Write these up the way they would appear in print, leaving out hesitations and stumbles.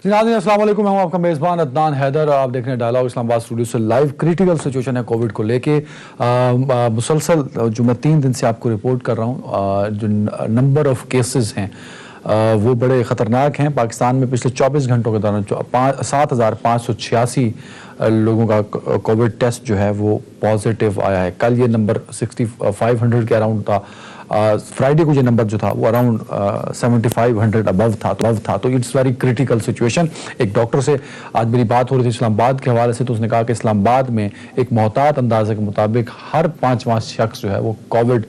جی ناظرین السلام علیکم، میں ہوں آپ کا میزبان عدنان حیدر اور آپ دیکھ رہے ہیں ڈائلاگ اسلام آباد اسٹوڈیو سے لائیو۔ کریٹیکل سچویشن ہے کووڈ کو لے کے، مسلسل جو میں 3 دن سے آپ کو رپورٹ کر رہا ہوں، جو نمبر آف کیسز ہیں وہ بڑے خطرناک ہیں۔ پاکستان میں پچھلے 24 گھنٹوں کے دوران 7586 لوگوں کا کووڈ ٹیسٹ جو ہے وہ پازیٹیو آیا ہے۔ کل یہ نمبر 6500 کے اراؤنڈ تھا، فرائیڈے کو یہ نمبر جو تھا وہ اراؤنڈ 7500 ابو تھا، تو اٹس ویری کریٹیکل سچویشن۔ ایک ڈاکٹر سے آج میری بات ہو رہی تھی اسلام آباد کے حوالے سے، تو اس نے کہا کہ اسلام آباد میں ایک محتاط اندازے کے مطابق ہر 5واں شخص جو ہے وہ کووڈ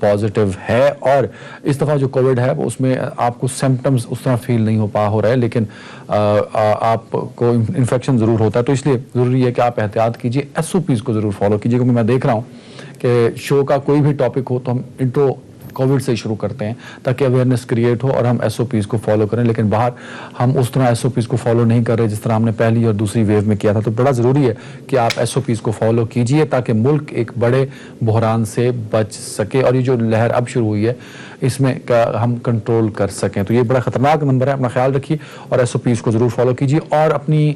پازیٹیو ہے، اور اس دفعہ جو کووڈ ہے وہ اس میں آپ کو سمپٹمز اس طرح فیل نہیں ہو رہے، لیکن آپ کو انفیکشن ضرور ہوتا ہے، تو اس لیے ضروری ہے کہ آپ احتیاط کیجیے، ایس او پیز کو ضرور فالو کیجیے، کیونکہ میں دیکھ رہا ہوں کہ شو کا کوئی بھی ٹاپک ہو تو ہم انٹرو کووڈ سے شروع کرتے ہیں تاکہ اویئرنیس کریٹ ہو اور ہم ایس او پیز کو فالو کریں، لیکن باہر ہم اس طرح ایس او پیز کو فالو نہیں کر رہے جس طرح ہم نے پہلی اور دوسری ویو میں کیا تھا۔ تو بڑا ضروری ہے کہ آپ ایس او پیز کو فالو کیجئے تاکہ ملک ایک بڑے بحران سے بچ سکے، اور یہ جو لہر اب شروع ہوئی ہے اس میں ہم کنٹرول کر سکیں۔ تو یہ بڑا خطرناک نمبر ہے، اپنا خیال رکھیے اور ایس او پیز کو ضرور فالو کیجیے، اور اپنی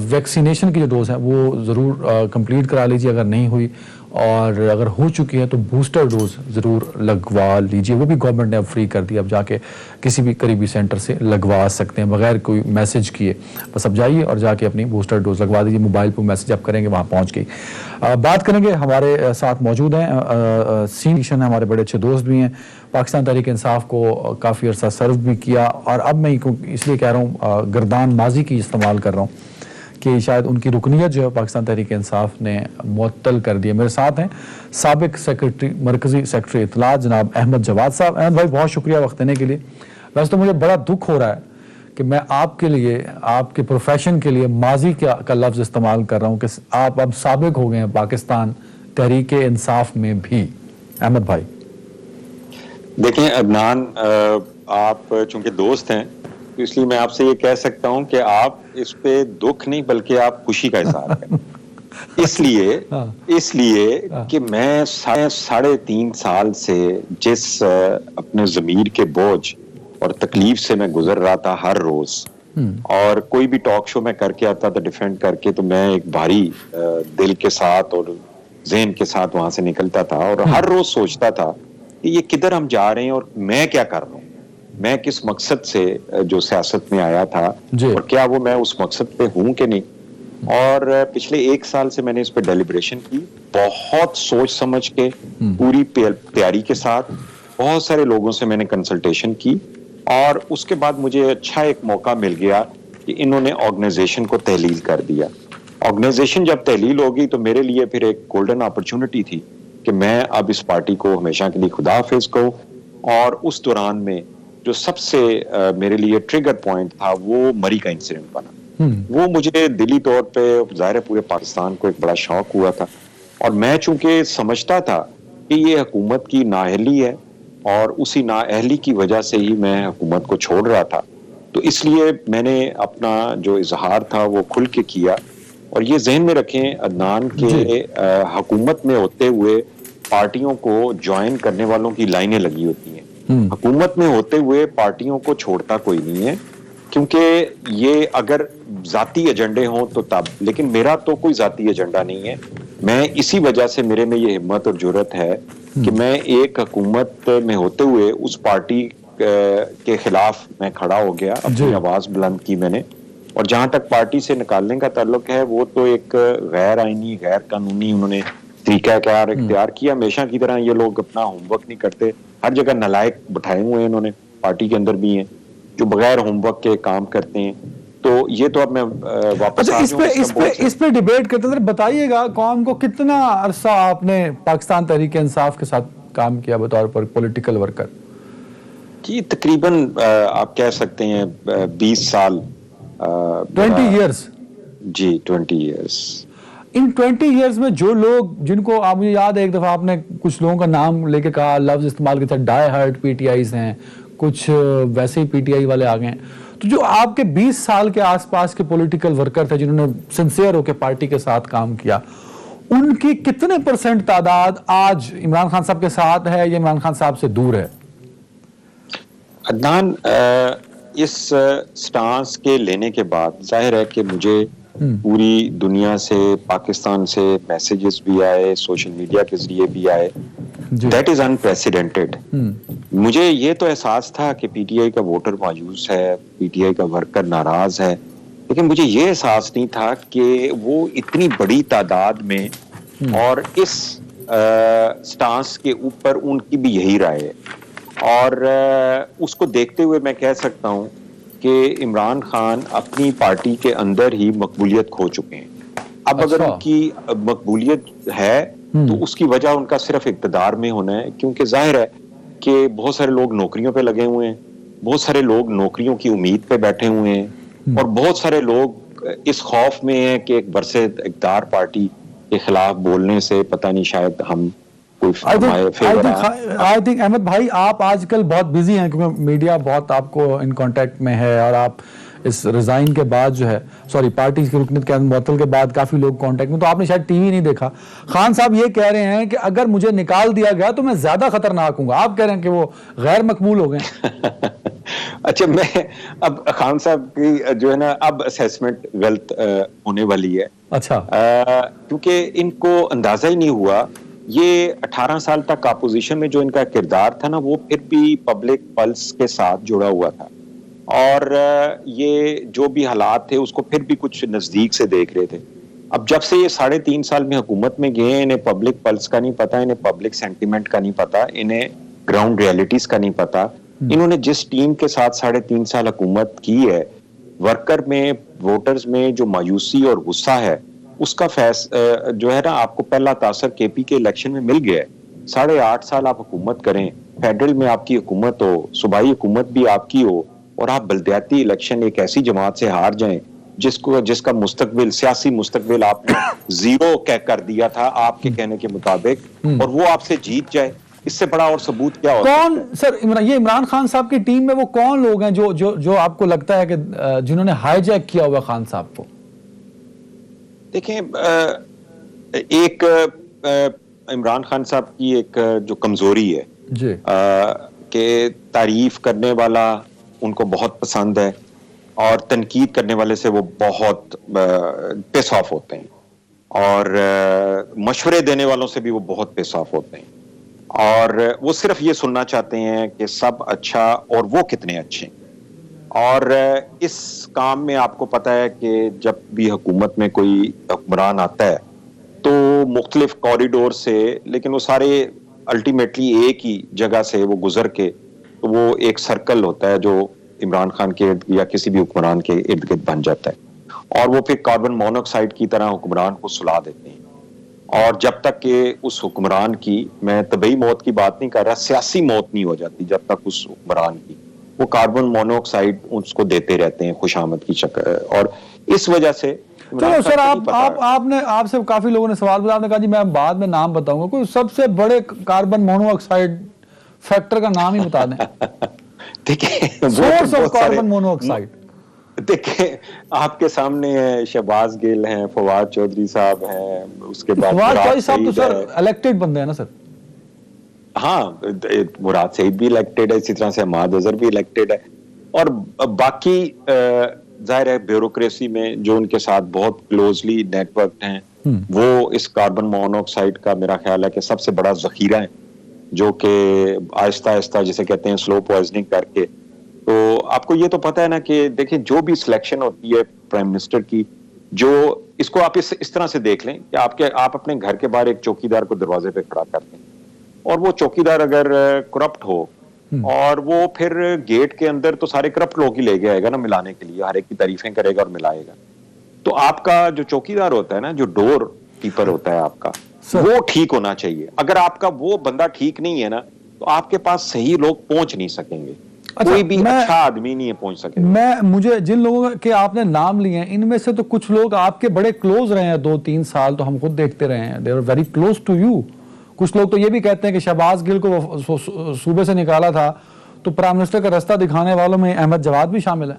ویکسینیشن کی جو ڈوز ہے وہ ضرور کمپلیٹ کرا لیجیے اگر نہیں ہوئی، اور اگر ہو چکی ہے تو بوسٹر ڈوز ضرور لگوا لیجیے، وہ بھی گورنمنٹ نے اب فری کر دی، اب جا کے کسی بھی قریبی سینٹر سے لگوا سکتے ہیں بغیر کوئی میسج کیے، بس اب جائیے اور جا کے اپنی بوسٹر ڈوز لگوا دیجیے، موبائل پہ میسج آپ کریں گے وہاں پہنچ گئی۔ بات کریں گے، ہمارے ساتھ موجود ہیں سینئر ہیں، ہمارے بڑے اچھے دوست بھی ہیں، پاکستان تحریک انصاف کو کافی عرصہ سرو بھی کیا، اور اب میں اس لیے کہہ رہا ہوں گردان ماضی کی استعمال کر رہا ہوں کہ شاید ان کی رکنیت جو ہے پاکستان تحریک انصاف نے معطل کر دی ہے۔ میرے ساتھ ہیں سابق سیکرٹری، مرکزی سیکرٹری اطلاعات جناب احمد جواد صاحب۔ احمد بھائی بہت شکریہ وقت دینے کے لیے۔ ویسے تو مجھے بڑا دکھ ہو رہا ہے کہ میں آپ کے لیے، آپ کے پروفیشن کے لیے ماضی کا لفظ استعمال کر رہا ہوں کہ آپ اب سابق ہو گئے ہیں پاکستان تحریک انصاف میں بھی۔ احمد بھائی دیکھیں عدنان، آپ چونکہ دوست ہیں تو اس لیے میں آپ سے یہ کہہ سکتا ہوں کہ آپ اس پہ دکھ نہیں بلکہ آپ خوشی کا اظہار کریں، اس لیے کہ میں 3.5 سال سے جس اپنے ضمیر کے بوجھ اور تکلیف سے میں گزر رہا تھا ہر روز، اور کوئی بھی ٹاک شو میں کر کے آتا تھا ڈیفینڈ کر کے، تو میں ایک بھاری دل کے ساتھ اور ذہن کے ساتھ وہاں سے نکلتا تھا، اور ہر روز سوچتا تھا کہ یہ کدھر ہم جا رہے ہیں اور میں کیا کر رہا ہوں، میں کس مقصد سے جو سیاست میں آیا تھا اور کیا وہ میں اس مقصد پہ ہوں کہ نہیں۔ اور پچھلے 1 سال سے میں نے اس پہ ڈیلیبریشن کی، بہت سوچ سمجھ کے، پوری تیاری کے ساتھ، بہت سارے لوگوں سے میں نے کنسلٹیشن کی، اور اس کے بعد مجھے اچھا ایک موقع مل گیا کہ انہوں نے آرگنائزیشن کو تحلیل کر دیا۔ آرگنائزیشن جب تحلیل ہوگی تو میرے لیے پھر ایک گولڈن اپرچونٹی تھی کہ میں اب اس پارٹی کو ہمیشہ کے لیے خدا حافظ کہوں، اور اس دوران میں جو سب سے میرے لیے ٹریگر پوائنٹ تھا وہ مری کا انسیڈنٹ بنا۔ وہ مجھے دلی طور پہ، ظاہر پورے پاکستان کو ایک بڑا شوق ہوا تھا، اور میں چونکہ سمجھتا تھا کہ یہ حکومت کی نااہلی ہے اور اسی نااہلی کی وجہ سے ہی میں حکومت کو چھوڑ رہا تھا، تو اس لیے میں نے اپنا جو اظہار تھا وہ کھل کے کیا۔ اور یہ ذہن میں رکھیں عدنان کہ حکومت میں ہوتے ہوئے پارٹیوں کو جوائن کرنے والوں کی لائنیں لگی ہوتی ہیں، حکومت میں ہوتے ہوئے پارٹیوں کو چھوڑتا کوئی نہیں ہے، کیونکہ یہ اگر ذاتی ایجنڈے ہوں تو تب، لیکن میرا تو کوئی ذاتی ایجنڈا نہیں ہے۔ میں اسی وجہ سے میرے میں یہ ہمت اور جرأت ہے کہ میں ایک حکومت میں ہوتے ہوئے اس پارٹی کے خلاف میں کھڑا ہو گیا، اپنی آواز بلند کی میں نے، اور جہاں تک پارٹی سے نکالنے کا تعلق ہے وہ تو ایک غیر آئینی، غیر قانونی انہوں نے طریقہ کار اختیار کیا۔ ہمیشہ کی طرح یہ لوگ اپنا ہوم ورک نہیں کرتے، ہر جگہ نالائق بٹھائے ہوئے ہیں انہوں نے، پارٹی کے اندر بھی ہیں جو بغیر ہوم ورک کے کام کرتے ہیں۔ تو یہ تو اب میں واپس آ جاؤں اس پہ ڈیبیٹ کرتے ہیں، بتائیے گا قوم کو کتنا عرصہ آپ نے پاکستان تحریک انصاف کے ساتھ کام کیا بطور پر پولیٹیکل ورکر؟ جی تقریباً آپ کہہ سکتے ہیں 20 سال۔ 20 ایئرس؟ جی 20 ایئرس۔ ان 20 ایئرز میں جو لوگ، جن کو آپ، مجھے یاد ہے ایک دفعہ آپ نے کچھ لوگوں کا نام لے کے کہا، لفظ استعمال کیا تھا، ڈائی ہارڈ پی ٹی آئیز ہیں، کچھ ویسے ہی پی ٹی آئی والے آ گئے ہیں، تو جو آپ کے 20 سال کے آس پاس کے پولیٹیکل ورکر تھے جنہوں نے سنسیئر ہو کے پارٹی کے ساتھ کام کیا، ان کی کتنے % تعداد آج عمران خان صاحب کے ساتھ ہے یا عمران خان صاحب سے دور ہے؟ عدنان، اس سٹانس کے لینے کے بعد ظاہر ہے کہ مجھے پوری دنیا سے، پاکستان سے میسیجز بھی آئے، سوشل میڈیا کے ذریعے بھی آئے. That is unprecedented. مجھے یہ تو احساس تھا کہ پی ٹی آئی کا ووٹر مایوس ہے، پی ٹی آئی کا ورکر ناراض ہے، لیکن مجھے یہ احساس نہیں تھا کہ وہ اتنی بڑی تعداد میں اور اس سٹانس کے اوپر ان کی بھی یہی رائے ہے. اور اس کو دیکھتے ہوئے میں کہہ سکتا ہوں کہ عمران خان اپنی پارٹی کے اندر ہی مقبولیت کھو چکے ہیں. اب اگر ان کی مقبولیت ہے تو اس کی وجہ ان کا صرف اقتدار میں ہونا ہے، کیونکہ ظاہر ہے کہ بہت سارے لوگ نوکریوں پہ لگے ہوئے ہیں، بہت سارے لوگ نوکریوں کی امید پہ بیٹھے ہوئے ہیں، اور بہت سارے لوگ اس خوف میں ہیں کہ ایک برسر اقتدار پارٹی کے خلاف بولنے سے پتہ نہیں شاید ہم کوئی آئی تھنک احمد بھائی آپ آج کل بہت بزی ہیں، کیونکہ میڈیا بہت آپ کو ان کانٹیکٹ میں ہے، اور آپ اس ریزائن کے بعد جو ہے پارٹی کی رکنیت کے معطل کے بعد کافی لوگ کانٹیکٹ میں، تو آپ نے شاید ٹی وی نہیں دیکھا. خان صاحب یہ کہہ رہے ہیں کہ اگر مجھے نکال دیا گیا تو میں زیادہ خطرناک ہوں گا. آپ کہہ رہے ہیں کہ وہ غیر مقبول ہو گئے. اچھا، میں اب خان صاحب کی جو ہے نا اب اسیسمنٹ غلط ہونے والی ہے. اچھا، کیونکہ ان کو اندازہ ہی نہیں ہوا. یہ 18 سال تک اپوزیشن میں جو ان کا کردار تھا نا، وہ پھر بھی پبلک پلس کے ساتھ جڑا ہوا تھا، اور یہ جو بھی حالات تھے اس کو پھر بھی کچھ نزدیک سے دیکھ رہے تھے. اب جب سے یہ 3.5 سال میں حکومت میں گئے، انہیں پبلک پلس کا نہیں پتا، انہیں پبلک سینٹیمنٹ کا نہیں پتا، انہیں گراؤنڈ ریالٹیز کا نہیں پتا. انہوں نے جس ٹیم کے ساتھ 3.5 سال حکومت کی ہے، ورکر میں، ووٹرز میں جو مایوسی اور غصہ ہے، اس کا جو ہے نا آپ کو پہلا تاثر کے پی کے الیکشن میں مل گیا ہے. 8.5 سال آپ حکومت کریں، فیڈرل میں آپ کی حکومت ہو، صوبائی حکومت بھی آپ کی ہو، اور آپ بلدیاتی الیکشن ایک ایسی جماعت سے ہار جائیں جس کا مستقبل، سیاسی مستقبل آپ نے زیرو کر دیا تھا آپ کے کہنے کے مطابق، اور وہ آپ سے جیت جائے، اس سے بڑا اور ثبوت کیا ہو سکتا ہے؟ سر یہ عمران خان صاحب کی ٹیم میں وہ کون لوگ ہیں جو آپ کو لگتا ہے کہ جنہوں نے ہائی جیک کیا ہوا خان صاحب کو؟ دیکھیں، ایک عمران خان صاحب کی ایک جو کمزوری ہے جی، کہ تعریف کرنے والا ان کو بہت پسند ہے، اور تنقید کرنے والے سے وہ بہت پیس آف ہوتے ہیں، اور مشورے دینے والوں سے بھی وہ بہت پیس آف ہوتے ہیں، اور وہ صرف یہ سننا چاہتے ہیں کہ سب اچھا اور وہ کتنے اچھے ہیں. اور اس کام میں آپ کو پتا ہے کہ جب بھی حکومت میں کوئی حکمران آتا ہے تو مختلف کوریڈور سے، لیکن وہ سارے الٹیمیٹلی ایک ہی جگہ سے وہ گزر کے، تو وہ ایک سرکل ہوتا ہے جو عمران خان کے ارد یا کسی بھی حکمران کے ارد گرد بن جاتا ہے، اور وہ پھر کاربن مونوکسائڈ کی طرح حکمران کو سلا دیتے ہیں. اور جب تک کہ اس حکمران کی، میں طبعی موت کی بات نہیں کر رہا، سیاسی موت نہیں ہو جاتی، جب تک اس حکمران کی، وہ کاربن مونوکسائڈ اس کو دیتے رہتے ہیں خوشامد کی شکل. اور اس وجہ سے چلو سر، آپ سے کافی لوگوں نے سوال پوچھا، آپ نے کہا جی میں بعد میں نام بتاؤں گا، کوئی سب سے بڑے کاربن مونو آکسائڈ فیکٹر کا نام ہی بتا دیں. دیکھیں، source of carbon mono oxide. دیکھیں، آپ کے سامنے شہباز گل ہیں، فواد چودھری صاحب ہیں، اس کے بعد فواد چودھری صاحب تو سر الیکٹڈ بندے ہیں نا سر. ہاں، مراد سعید بھی الیکٹڈ ہے، اسی طرح سے حماد اظہر بھی الیکٹڈ ہے، اور باقی ظاہر ہے بیوروکریسی میں جو ان کے ساتھ بہت کلوزلی نیٹ ورکڈ ہیں، وہ اس کاربن مونوکسائڈ کا میرا خیال ہے کہ سب سے بڑا ذخیرہ ہے، جو کہ آہستہ آہستہ جسے کہتے ہیں سلو پوائزننگ کر کے. تو آپ کو یہ تو پتہ ہے نا کہ دیکھیں جو بھی سلیکشن ہوتی ہے پرائم منسٹر کی، جو اس کو آپ اس طرح سے دیکھ لیں کہ آپ اپنے گھر کے باہر ایک چوکیدار کو دروازے پہ کھڑا کرتے ہیں، اور وہ چوکیدار اگر کرپٹ ہو، اور وہ پھر گیٹ کے اندر تو سارے کرپٹ لوگ ہی لے کے آئے گا نا ملانے کے لیے، ہر ایک کی تعریفیں کرے گا اور ملائے گا. تو آپ کا جو چوکیدار ہوتا ہے نا، جو ڈور کیپر ہوتا ہے آپ کا، وہ ٹھیک ہونا چاہیے. اگر آپ کا وہ بندہ ٹھیک نہیں ہے نا، تو آپ کے پاس صحیح لوگ پہنچ نہیں سکیں گے، کوئی بھی اچھا آدمی نہیں پہنچ سکے گا. مجھے جن لوگوں کے آپ نے نام لیے ہیں، ان میں سے تو کچھ لوگ آپ کے بڑے کلوز رہے ہیں 2-3 سال، تو ہم خود دیکھتے رہے ہیں، they are very close to you. کچھ لوگ تو یہ بھی کہتے ہیں کہ شہباز گل کو صوبے سے نکالا تھا تو پرائم منسٹر کا رستہ دکھانے والوں میں احمد جواد بھی شامل ہے.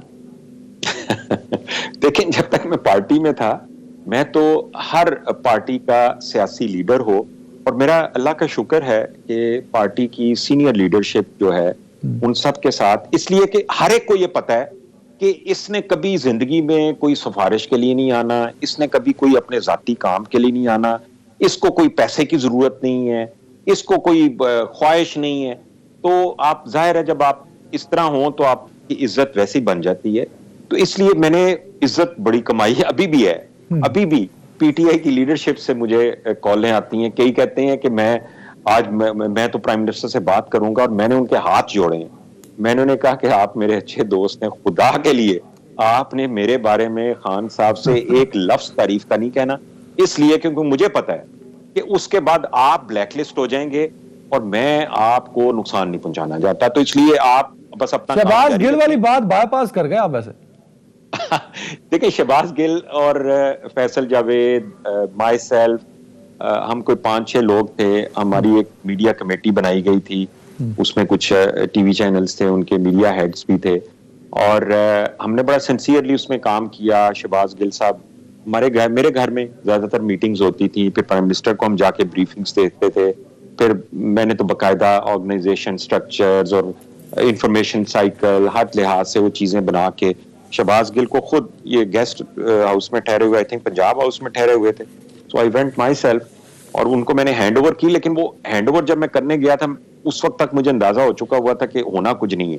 دیکھیں، جب تک میں پارٹی میں تھا، میں تو ہر پارٹی کا سیاسی لیڈر ہو، اور میرا اللہ کا شکر ہے کہ پارٹی کی سینئر لیڈرشپ جو ہے ان سب کے ساتھ، اس لیے کہ ہر ایک کو یہ پتا ہے کہ اس نے کبھی زندگی میں کوئی سفارش کے لیے نہیں آنا، اس نے کبھی کوئی اپنے ذاتی کام کے لیے نہیں آنا، اس کو کوئی پیسے کی ضرورت نہیں ہے، اس کو کوئی خواہش نہیں ہے. تو آپ ظاہر ہے جب آپ اس طرح ہوں تو آپ کی عزت ویسی بن جاتی ہے. تو اس لیے میں نے عزت بڑی کمائی ہے، ابھی بھی ہے. ابھی بھی پی ٹی آئی کی لیڈرشپ سے مجھے کالیں آتی ہیں، کئی کہتے ہیں کہ میں تو پرائم منسٹر سے بات کروں گا، اور میں نے ان کے ہاتھ جوڑے ہیں. میں نے انہیں کہا کہ آپ میرے اچھے دوست ہیں، خدا کے لیے آپ نے میرے بارے میں خان صاحب سے ایک لفظ تعریف کا نہیں کہنا، اس لیے کیونکہ مجھے پتا ہے کہ اس کے بعد آپ بلیک لسٹ ہو جائیں گے اور میں آپ کو نقصان نہیں پہنچانا چاہتا. تو اس لیے آپ بس اپنا کام شہباز جاری گل والی رکھیں. بات بائی پاس کر گئے آپ ویسے. دیکھیں شہباز گل اور فیصل جاوید، مائی سیلف، ہم کوئی 5-6 لوگ تھے. ہماری ایک میڈیا کمیٹی بنائی گئی تھی، اس میں کچھ ٹی وی چینلز تھے، ان کے میڈیا ہیڈز بھی تھے، اور ہم نے بڑا سنسیئرلی اس میں کام کیا. شہباز گل صاحب میرے گھر میں زیادہ تر میٹنگز ہوتی تھی، پھر پرائم منسٹر کو ہم جا کے بریفنگز دیتے تھے. پھر میں نے تو باقاعدہ آرگنائزیشن سٹرکچرز اور انفارمیشن سائیکل ہر لحاظ سے وہ چیزیں بنا کے شہباز گل کو خود یہ گیسٹ ہاؤس میں ٹھہرے ہوئے، آئی تھنک پنجاب ہاؤس میں ٹھہرے ہوئے تھے. سو آئی وینٹ مائی سیلف اور ان کو میں نے ہینڈ اوور کی. لیکن وہ ہینڈ اوور جب میں کرنے گیا تھا اس وقت تک مجھے اندازہ ہو چکا ہوا تھا کہ ہونا کچھ نہیں ہے.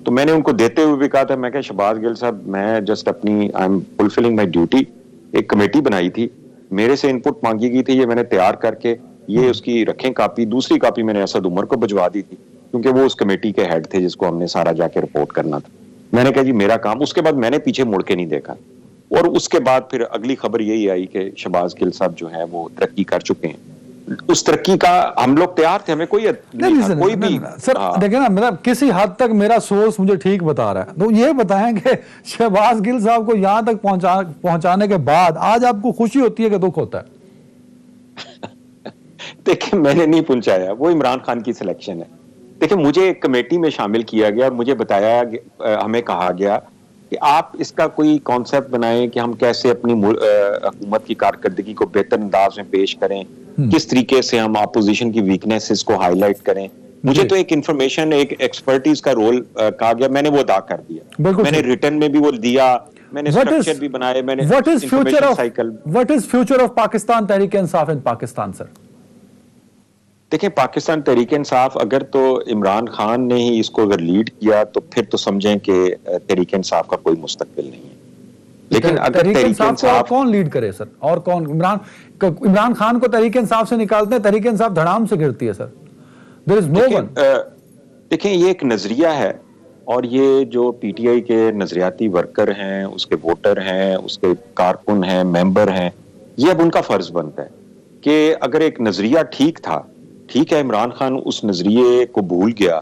تو میں نے ان کو دیتے ہوئے بھی کہا تھا، میں کہ شہباز گل صاحب میں جسٹ اپنی I am fulfilling my duty. ایک کمیٹی بنائی تھی، میرے سے ان پٹ مانگی گئی تھی، یہ میں نے تیار کر کے یہ اس کی رکھیں کاپی. دوسری کاپی میں نے اسد عمر کو بھجوا دی تھی کیونکہ وہ اس کمیٹی کے ہیڈ تھے جس کو ہم نے سارا جا کے رپورٹ کرنا تھا. میں نے کہا جی میرا کام. اس کے بعد میں نے پیچھے مڑ کے نہیں دیکھا، اور اس کے بعد پھر اگلی خبر یہی آئی کہ شہباز گل صاحب جو ہے وہ ترقی کر چکے ہیں. اس ترقی کا ہم لوگ تیار تھے، ہمیں کوئی بھی سر دیکھیں نا، مطلب کسی حد تک میرا سورس مجھے ٹھیک بتا رہا ہے. تو یہ بتائیں کہ شہباز گل صاحب کو یہاں تک پہنچانے کے بعد آج آپ کو خوشی ہوتی ہے کہ دکھ ہوتا ہے؟ دیکھیں میں نے نہیں پہنچایا، وہ عمران خان کی سلیکشن ہے. دیکھیں مجھے ایک کمیٹی میں شامل کیا گیا اور مجھے بتایا، ہمیں کہا گیا کہ آپ اس کا کوئی کانسیپٹ بنائیں کہ ہم کیسے اپنی حکومت کی کارکردگی کو بہتر انداز میں پیش کریں، کس طریقے سے ہم اپوزیشن کی ویکنیسز کو ہائی لائٹ کریں. مجھے تو ایک انفارمیشن، ایک ایکسپرٹیز کا رول کہا گیا، میں نے وہ ادا کر دیا. میں نے ریٹن میں بھی وہ دیا، میں نے اسٹرکچر بھی بنائے، میں نے information cycle. What is future of Pakistan Tehreek Insaf in Pakistan سر؟ دیکھیں پاکستان تحریک انصاف اگر تو عمران خان نے ہی اس کو اگر لیڈ کیا تو پھر تو سمجھیں کہ تحریک انصاف کا کوئی مستقبل نہیں ہے. لیکن اگر تحریک انصاف کو اور کون لیڈ کرے سر؟ اور کون؟ عمران خان کو تحریک انصاف سے نکالتے ہیں، تحریک انصاف دھڑام سے گرتی ہے سر. There is no one. دیکھیں یہ ایک نظریہ ہے، اور یہ جو پی ٹی آئی کے نظریاتی ورکر ہیں، اس کے ووٹر ہیں، اس کے کارکن ہیں، ممبر ہیں، یہ اب ان کا فرض بنتا ہے کہ اگر ایک نظریہ ٹھیک تھا، ٹھیک ہے عمران خان اس نظریے کو بھول گیا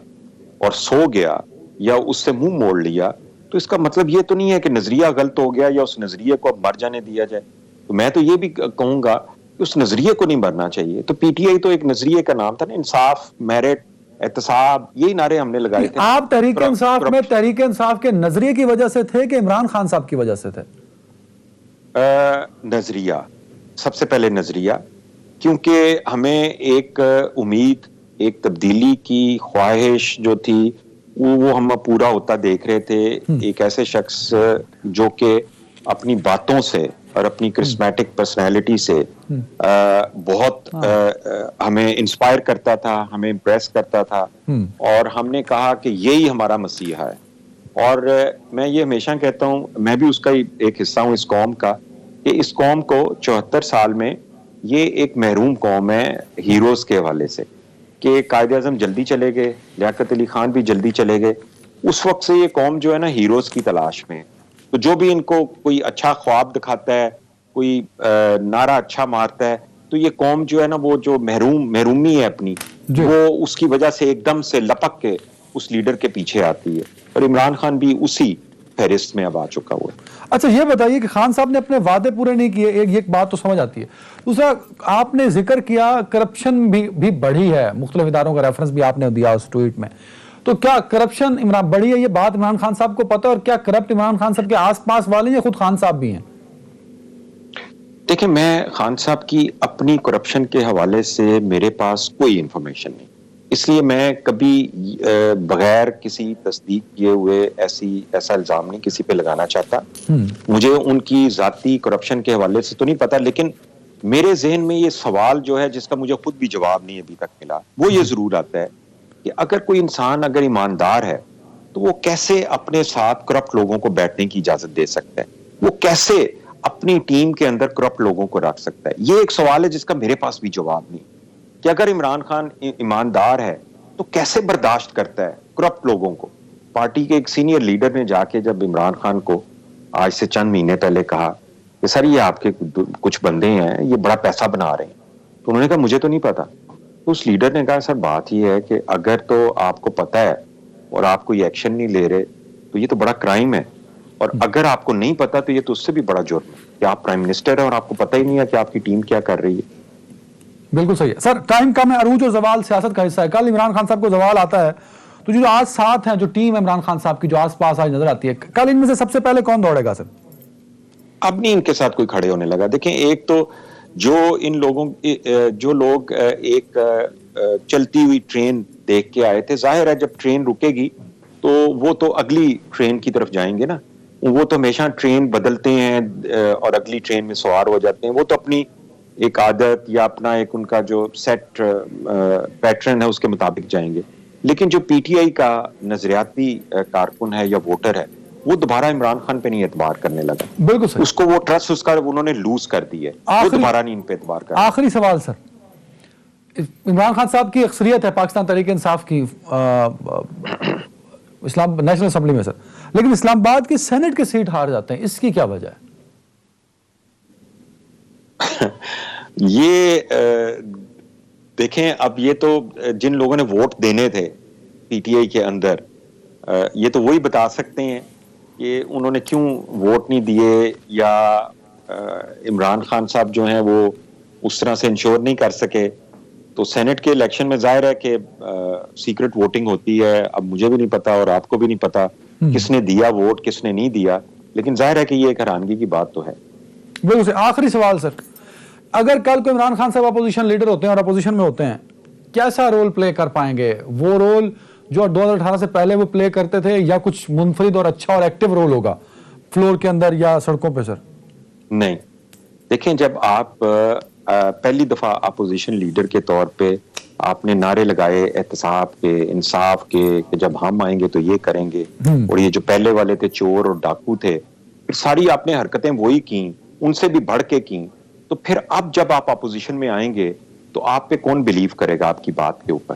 اور سو گیا یا اس سے منہ موڑ لیا، تو اس کا مطلب یہ تو نہیں ہے کہ نظریہ غلط ہو گیا یا اس نظریے کو اب مر جانے دیا جائے. تو میں تو یہ بھی کہوں گا کہ اس نظریے کو نہیں مرنا چاہیے. تو پی ٹی آئی تو ایک نظریے کا نام تھا نا، انصاف، میرٹ، احتساب، یہی نعرے ہم نے لگائے تھے. آپ تحریک انصاف میں تحریک انصاف کے نظریے کی وجہ سے تھے کہ عمران خان صاحب کی وجہ سے تھے؟ نظریہ، سب سے پہلے نظریہ، کیونکہ ہمیں ایک امید، ایک تبدیلی کی خواہش جو تھی وہ ہم پورا ہوتا دیکھ رہے تھے. ایک ایسے شخص جو کہ اپنی باتوں سے اور اپنی کرسمیٹک پرسنالٹی سے بہت ہمیں انسپائر کرتا تھا، ہمیں امپریس کرتا تھا، اور ہم نے کہا کہ یہی ہمارا مسیحا ہے. اور میں یہ ہمیشہ کہتا ہوں، میں بھی اس کا ایک حصہ ہوں اس قوم کا، کہ اس قوم کو 74 سال میں یہ ایک محروم قوم ہے ہیروز کے حوالے سے، کہ قائد اعظم جلدی چلے گئے، لیاقت علی خان بھی جلدی چلے گئے. اس وقت سے یہ قوم جو ہے نا ہیروز کی تلاش میں. تو جو بھی ان کو کوئی اچھا خواب دکھاتا ہے، کوئی نعرہ اچھا مارتا ہے، تو یہ قوم جو ہے نا وہ جو محرومی ہے اپنی، وہ اس کی وجہ سے ایک دم سے لپک کے اس لیڈر کے پیچھے آتی ہے. اور عمران خان بھی اسی فہرست میں اب آ چکا ہوا ہے. اچھا یہ بتائیے کہ خان صاحب نے اپنے وعدے پورے نہیں کیے، ایک بات تو سمجھ آتی ہے. دوسرا آپ نے ذکر کیا کرپشن بھی بڑھی ہے، مختلف اداروں کا ریفرنس بھی آپ نے دیا اس ٹویٹ میں. تو کیا کرپشن بڑھی ہے، یہ بات عمران خان صاحب کو پتہ ہے؟ اور کیا کرپٹ عمران خان صاحب کے آس پاس والے یا خود خان صاحب بھی ہیں؟ دیکھیں میں خان صاحب کی اپنی کرپشن کے حوالے سے میرے پاس کوئی انفارمیشن نہیں. اس لیے میں کبھی بغیر کسی تصدیق کیے ہوئے ایسا الزام نہیں کسی پہ لگانا چاہتا. مجھے ان کی ذاتی کرپشن کے حوالے سے تو نہیں پتا, لیکن میرے ذہن میں یہ سوال جو ہے جس کا مجھے خود بھی جواب نہیں ابھی تک ملا, وہ یہ ضرور آتا ہے کہ اگر کوئی انسان اگر ایماندار ہے تو وہ کیسے اپنے ساتھ کرپٹ لوگوں کو بیٹھنے کی اجازت دے سکتا ہے, وہ کیسے اپنی ٹیم کے اندر کرپٹ لوگوں کو رکھ سکتا ہے. یہ ایک سوال ہے جس کا میرے پاس بھی جواب نہیں کہ اگر عمران خان ایماندار ہے تو کیسے برداشت کرتا ہے کرپٹ لوگوں کو. پارٹی کے ایک سینئر لیڈر نے جا کے جب عمران خان کو آج سے چند مہینے پہلے کہا کہ سر یہ آپ کے کچھ بندے ہیں یہ بڑا پیسہ بنا رہے ہیں, تو انہوں نے کہا مجھے تو نہیں پتا. تو اس لیڈر نے کہا سر بات یہ ہے کہ اگر تو آپ کو پتا ہے اور آپ کوئی ایکشن نہیں لے رہے تو یہ تو بڑا کرائم ہے, اور اگر آپ کو نہیں پتا تو یہ تو اس سے بھی بڑا جرم ہے کہ آپ پرائم منسٹر ہیں اور آپ کو پتہ ہی نہیں ہے کہ آپ کی ٹیم کیا کر رہی ہے. بالکل صحیح ہے سر. ٹائم کم ہے, عروج اور زوال سیاست کا حصہ ہے. کل عمران خان صاحب کو زوال آتا ہے تو جو آج ساتھ ہیں جو ٹیم عمران خان صاحب کی جو آس پاس آج نظر آتی ہے, کل ان میں سے سب سے پہلے کون دوڑے گا سر؟ اب نہیں ان کے ساتھ کوئی کھڑے ہونے لگا. دیکھیں ایک تو جو لوگ ایک چلتی ہوئی ٹرین دیکھ کے آئے تھے, ظاہر ہے جب ٹرین رکے گی تو وہ تو اگلی ٹرین کی طرف جائیں گے نا, وہ تو ہمیشہ ٹرین بدلتے ہیں اور اگلی ٹرین میں سوار ہو جاتے ہیں, وہ تو اپنی ایک عادت یا اپنا ایک ان کا جو سیٹ پیٹرن ہے اس کے مطابق جائیں گے. لیکن جو پی ٹی آئی کا نظریاتی کارکن ہے یا ووٹر ہے وہ دوبارہ عمران خان پہ نہیں اعتبار کرنے لگا. بالکل صحیح. اس کو وہ ٹرسٹ اس کا انہوں نے لوز کر دی ہے, وہ دوبارہ نہیں ان پہ اعتبار کر. آخری سوال سر, عمران خان صاحب کی اکثریت ہے پاکستان تحریک انصاف کی اسلام نیشنل اسمبلی میں سر, لیکن اسلام آباد کی سینٹ کی سیٹ ہار جاتے ہیں, اس کی کیا وجہ ہے؟ یہ دیکھیں اب یہ تو جن لوگوں نے ووٹ دینے تھے پی ٹی آئی کے اندر یہ تو وہی بتا سکتے ہیں کہ انہوں نے کیوں ووٹ نہیں دیے, یا عمران خان صاحب جو ہیں وہ اس طرح سے انشور نہیں کر سکے. تو سینٹ کے الیکشن میں ظاہر ہے کہ سیکرٹ ووٹنگ ہوتی ہے, اب مجھے بھی نہیں پتا اور آپ کو بھی نہیں پتا کس نے دیا ووٹ کس نے نہیں دیا, لیکن ظاہر ہے کہ یہ ایک حیرانگی کی بات تو ہے. بالکل. آخری سوال سر, اگر کل کو عمران خان صاحب اپوزیشن لیڈر ہوتے ہیں اور اپوزیشن میں ہوتے ہیں, کیسا رول پلے کر پائیں گے؟ وہ رول جو 2018 سے پہلے وہ پلے کرتے تھے, یا کچھ منفرد اور اچھا اور ایکٹیو رول ہوگا فلور کے اندر یا سڑکوں پہ سر؟ نہیں, دیکھیں جب آپ پہلی دفعہ اپوزیشن لیڈر کے طور پہ آپ نے نعرے لگائے احتساب کے, انصاف کے, کہ جب ہم آئیں گے تو یہ کریں گے, اور یہ جو پہلے والے تھے چور اور ڈاکو تھے, پھر ساری آپ نے حرکتیں وہی کی, ان سے بھی بڑھ کے کی, تو پھر اب جب آپ اپوزیشن میں آئیں گے تو آپ پہ کون بلیو کرے گا آپ کی بات کے اوپر؟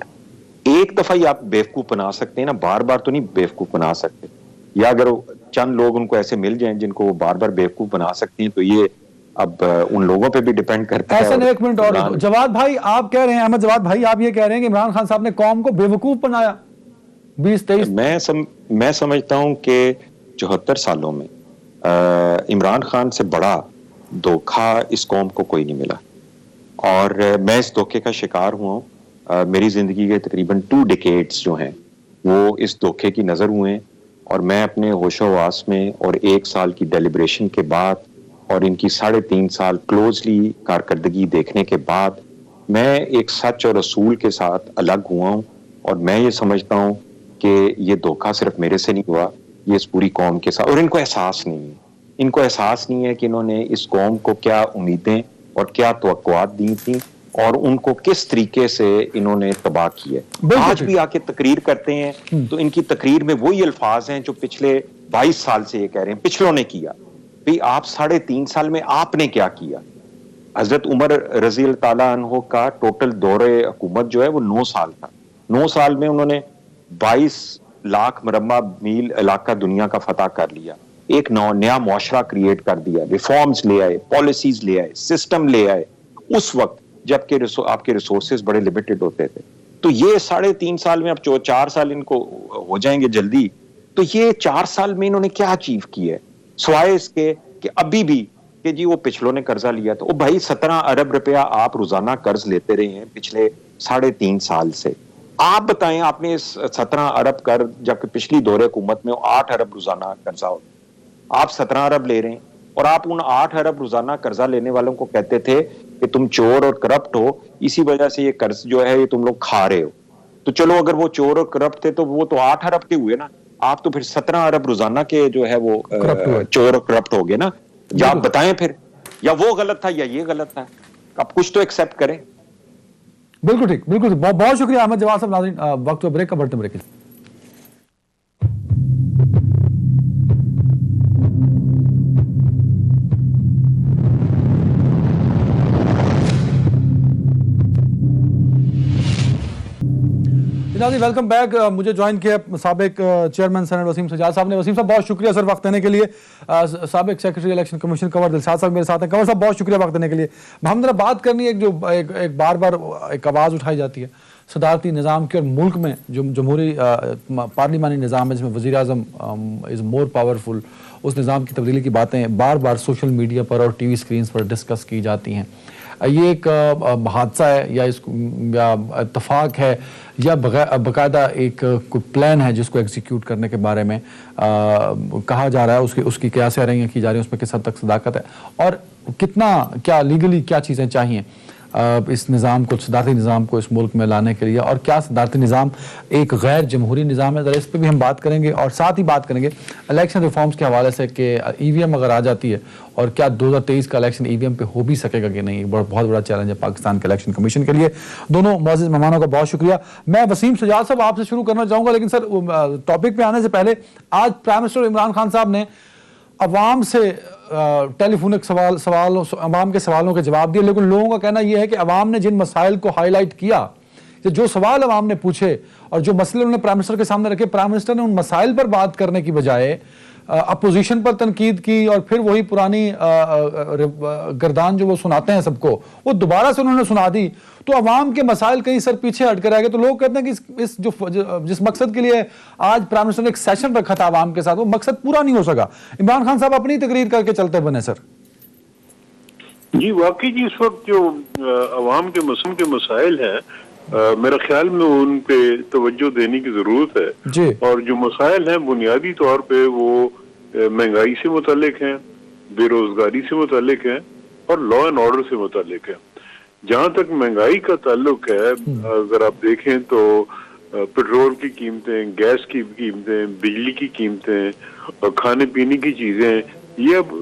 ایک دفعہ ہی آپ بیوقوف بنا سکتے ہیں نا, بار بار تو نہیں بیوقوف بنا سکتے. یا اگر چند لوگ ان کو ایسے مل جائیں جن کو وہ بار بار بیوقوف بنا سکتے ہیں تو یہ اب ان لوگوں پہ بھی ڈیپینڈ کرتا ہے. ایسا ایک منٹ اور جواد بھائی آپ کہہ رہے ہیں, احمد جواد بھائی آپ یہ کہہ رہے ہیں کہ عمران خان صاحب نے قوم کو بیوقوف بنایا 2023؟ میں سمجھتا ہوں کہ 74 سالوں میں عمران خان سے بڑا دھوکہ اس قوم کو کوئی نہیں ملا, اور میں اس دھوکے کا شکار ہوا ہوں. میری زندگی کے تقریباً 2 ڈیکیڈز جو ہیں وہ اس دھوکے کی نظر ہوئے ہیں, اور میں اپنے ہوش و حواس میں اور 1 سال کی ڈیلیبریشن کے بعد اور ان کی 3.5 سال کلوزلی کارکردگی دیکھنے کے بعد میں ایک سچ اور اصول کے ساتھ الگ ہوا ہوں. اور میں یہ سمجھتا ہوں کہ یہ دھوکہ صرف میرے سے نہیں ہوا, یہ اس پوری قوم کے ساتھ, اور ان کو احساس نہیں ہے کہ انہوں نے اس قوم کو کیا امیدیں اور کیا توقعات دی تھیں اور ان کو کس طریقے سے انہوں نے تباہ کیا. آج بھی آ کے تقریر کرتے ہیں تو ان کی تقریر میں وہی الفاظ ہیں جو پچھلے 22 سال سے یہ کہہ رہے ہیں پچھلوں نے کیا. بھی آپ 3.5 سال میں آپ نے کیا کیا؟ حضرت عمر رضی اللہ تعالیٰ عنہ کا ٹوٹل دور حکومت جو ہے وہ 9 سال تھا. 9 سال میں انہوں نے 22 لاکھ مربع میل علاقہ دنیا کا فتح کر لیا, ایک نیا معاشرہ کریٹ کر دیا, ریفارمز لے آئے, پالیسیز لے آئے, سسٹم لے آئے اس وقت جبکہ آپ کے ریسورسز بڑے لمیٹڈ ہوتے تھے. تو یہ 3.5 سال میں, اب 4 سال ان کو ہو جائیں گے جلدی, تو یہ 4 سال میں انہوں نے کیا اچیو کیا ہے سوائے اس کے کہ ابھی بھی کہ جی وہ پچھلوں نے قرضہ لیا تھا. او بھائی 17 ارب روپیہ آپ روزانہ قرض لیتے رہے ہیں پچھلے 3.5 سال سے. آپ بتائیں آپ نے 17 ارب قرض, جبکہ پچھلی دور حکومت میں 8 ارب روزانہ قرضہ ہوتا, آپ 17 ارب لے رہے ہیں, اور آپ ان 8 ارب روزانہ قرضہ لینے والوں کو کہتے تھے کہ تم چور اور کرپٹ ہو, اسی وجہ سے یہ قرض جو ہے یہ تم لوگ کھا رہے ہو. تو چلو اگر وہ چور اور کرپٹ تھے تو وہ تو 8 ارب کے ہوئے نا, آپ تو پھر 17 ارب روزانہ کے جو ہے وہ چور اور کرپٹ ہو گئے نا. یا آپ بتائیں پھر, یا وہ غلط تھا یا یہ غلط تھا, اب کچھ تو ایکسپٹ کریں. بالکل ٹھیک, بالکل ٹھیک. بہت شکریہ احمد جواد صاحب. ناظرین وقت پہ بریک کا, بڑھتے بریک. ناظرین ویلکم بیک. مجھے جوائن کیا سابق چیئرمین سینیٹ وسیم سجاد صاحب نے. وسیم صاحب بہت شکریہ سر وقت دینے کے لیے. سابق سیکرٹری الیکشن کمیشن کنور دلشاد صاحب میرے ساتھ ہیں. کنور صاحب بہت شکریہ وقت دینے کے لیے. ہم ذرا بات کرنی ہے جو ایک بار بار ایک آواز اٹھائی جاتی ہے صدارتی نظام کی, اور ملک میں جو جمہوری پارلیمانی نظام ہے جس میں وزیر اعظم از مور پاورفل, اس نظام کی تبدیلی کی باتیں بار بار سوشل میڈیا پر اور ٹی وی اسکرینس پر ڈسکس کی جاتی ہیں. یہ ایک حادثہ ہے یا اتفاق ہے یا باقاعدہ ایک کوئی پلان ہے جس کو ایگزیکیوٹ کرنے کے بارے میں کہا جا رہا ہے, اس کی کیا سیاریاں کی جا رہی ہیں, اس میں کس حد تک صداقت ہے, اور کتنا کیا لیگلی کیا چیزیں چاہیے اس نظام کو, صدارتی نظام کو اس ملک میں لانے کے لیے, اور کیا صدارتی نظام ایک غیر جمہوری نظام ہے. ذرا اس پہ بھی ہم بات کریں گے, اور ساتھ ہی بات کریں گے الیکشن ریفارمز کے حوالے سے کہ ای وی ایم اگر آ جاتی ہے اور کیا 2023 کا الیکشن ای وی ایم پہ ہو بھی سکے گا کہ نہیں. بہت بڑا چیلنج ہے پاکستان کے الیکشن کمیشن کے لیے. دونوں معزز مہمانوں کا بہت شکریہ. میں وسیم سجاد صاحب آپ سے شروع کرنا چاہوں گا, لیکن سر ٹاپک پہ آنے سے پہلے آج پرائم منسٹر عمران خان صاحب نے عوام سے ٹیلی فونک عوام کے سوالوں کے جواب دیے, لیکن لوگوں کا کہنا یہ ہے کہ عوام نے جن مسائل کو ہائی لائٹ کیا, جو سوال عوام نے پوچھے اور جو مسئلے انہوں نے پرائم منسٹر کے سامنے رکھے, پرائم منسٹر نے ان مسائل پر بات کرنے کی بجائے اپوزیشن پر تنقید کی, اور پھر وہی پرانی گردان جو وہ سناتے ہیں سب کو, وہ دوبارہ سے انہوں نے سنا دی. تو عوام کے مسائل کہیں سر پیچھے ہٹ کر آ گئے. تو لوگ کہتے ہیں کہ جس مقصد کے لیے آج پرائم منسٹر نے ایک سیشن رکھا تھا عوام کے ساتھ, وہ مقصد پورا نہیں ہو سکا. عمران خان صاحب اپنی تقریر کر کے چلتے بنے سر. جی واقعی جی, اس وقت جو عوام کے مسائل ہیں, میرا خیال میں ان پہ توجہ دینے کی ضرورت ہے جی. اور جو مسائل ہیں بنیادی طور پہ وہ مہنگائی سے متعلق ہیں, بے روزگاری سے متعلق ہیں, اور لا اینڈ آرڈر سے متعلق ہیں. جہاں تک مہنگائی کا تعلق ہے, اگر آپ دیکھیں تو پیٹرول کی قیمتیں, گیس کی قیمتیں, بجلی کی قیمتیں اور کھانے پینے کی چیزیں, یہ اب